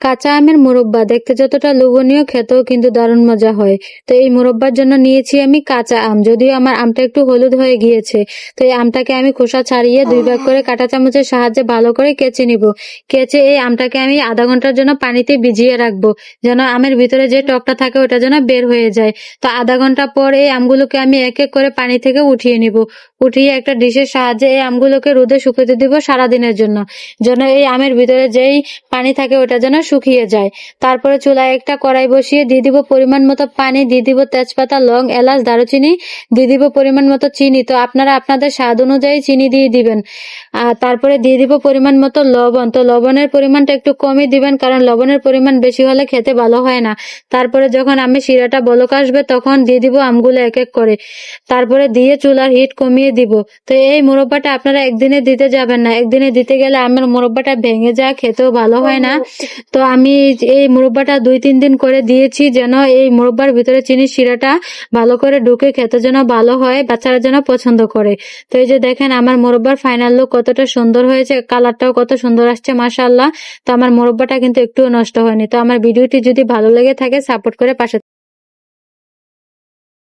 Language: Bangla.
কাঁচা আমের মোরব্বা দেখতে যতটা লোভনীয়, খেতেও কিন্তু দারুণ মজা হয়। তো এই মোরব্বার জন্য নিয়েছি আমি কাঁচা আম, যদিও আমার আমটা একটু হলুদ হয়ে গিয়েছে। তো এই আমটাকে আমি খোসা ছাড়িয়ে 2 ভাগ করে কাঁটা চামচের সাহায্যে ভালো করে কেচে নিব। কেচে এই আমটাকে আমি আধা ঘন্টার জন্য পানিতে ভিজিয়ে রাখবো, যেন আমের ভিতরে যে টকটা থাকে ওটা যেন বের হয়ে যায়। তো আধা ঘন্টা পর এই আমগুলোকে আমি এক এক করে পানি থেকে উঠিয়ে নিব। উঠিয়ে একটা ডিশের সাহায্যে এই আমগুলোকে রোদে শুকাতে দিব সারাদিনের জন্য, যেন এই আমের ভিতরে যেই পানি থাকে ওটা যেন শুকিয়ে যায়। তারপরে চুলায় একটা কড়াই বসিয়ে দিয়ে দিব পরিমাণ মতো পানি, দিয়ে দিব তেজপাতা, লং, এলাচ, দারুচিনি, দিয়ে দিব পরিমাণ মতো চিনি। তো আপনারা আপনাদের স্বাদ অনুযায়ী চিনি দিয়ে দিবেন। আর তারপরে দিয়ে দিব পরিমাণ মতো লবণ। তো লবণের পরিমাণটা একটু কমই দিবেন, কারণ লবণের পরিমাণ বেশি হলে খেতে ভালো হয় না। তারপরে যখন আমের শিরাটা বলক আসবে তখন দিয়ে দিব আমগুলো এক এক করে। তারপরে দিয়ে চুলার হিট কমিয়ে দিব। তো এই মোরব্বাটা আপনারা একদিনে দিতে যাবেন না, একদিনে দিতে গেলে আমের মোরব্বাটা ভেঙে যায়, খেতেও ভালো হয় না। তো আমি এই মোরব্বাটা 2-3 দিন করে দিয়েছি, যেন এই মোরব্বার ভিতরে চিনির শিরাটা ভালো করে ঢুকে খেতে যেন ভালো হয়, বাচ্চারা যেন পছন্দ করে। তো এই যে দেখেন আমার মোরব্বার ফাইনাল লুক কতটা সুন্দর হয়েছে, কালারটাও কত সুন্দর আসছে মাশাআল্লাহ। তো আমার মোরব্বাটা কিন্তু একটুও নষ্ট হয়নি। তো আমার ভিডিওটি যদি ভালো লেগে থাকে সাপোর্ট করে পাশে